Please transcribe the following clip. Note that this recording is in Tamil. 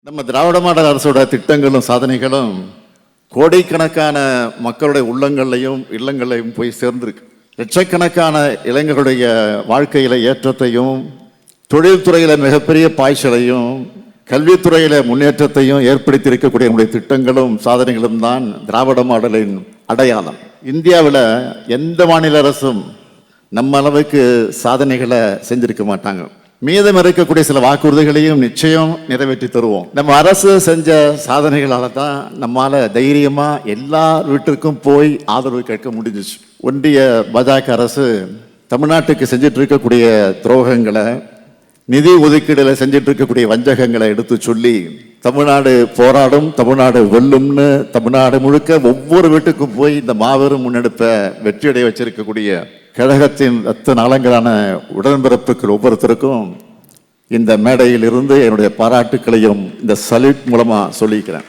நம்ம திராவிட மாடல் அரசோட திட்டங்களும் சாதனைகளும் கோடிக்கணக்கான மக்களுடைய உள்ளங்களையும் இல்லங்களையும் போய் சேர்ந்திருக்கு. லட்சக்கணக்கான இளைஞர்களுடைய வாழ்க்கையில ஏற்றத்தையும், தொழில்துறையில மிகப்பெரிய பாய்ச்சலையும், கல்வித்துறையில முன்னேற்றத்தையும் ஏற்படுத்தி இருக்கக்கூடிய நம்முடைய திட்டங்களும் சாதனைகளும் தான் திராவிட மாடலின் அடையாளம். இந்தியாவில் எந்த மாநில அரசும் நம்ம அளவுக்கு சாதனைகளை செஞ்சிருக்க மாட்டாங்க. மீதம் இருக்கக்கூடிய சில வாக்குறுதிகளையும் நிச்சயம் நிறைவேற்றி தருவோம். நம்ம அரசு செஞ்ச சாதனைகளால தான் நம்மால தைரியமா எல்லா வீட்டிற்கும் போய் ஆதரவு கேட்க முடிஞ்சிச்சு. ஒன்றிய பாஜக அரசு தமிழ்நாட்டுக்கு செஞ்சிட்டு இருக்கக்கூடிய துரோகங்களை, நிதி ஒதுக்கீடுல செஞ்சிட்டு இருக்கக்கூடிய வஞ்சகங்களை எடுத்து சொல்லி தமிழ்நாடு போராடும், தமிழ்நாடு வெல்லும்னு தமிழ்நாடு முழுக்க ஒவ்வொரு வீட்டுக்கும் போய் இந்த மாபெரும் முன்னெடுப்பை வெற்றியடைய வச்சிருக்கக்கூடிய கழகத்தின் ரத்த நாளங்களான உடன்பிறப்புகள் ஒவ்வொருத்தருக்கும் இந்த மேடையில் இருந்து என்னுடைய பாராட்டுக்களையும் இந்த சல்யூட் மூலமா சொல்லிக்கிறேன்.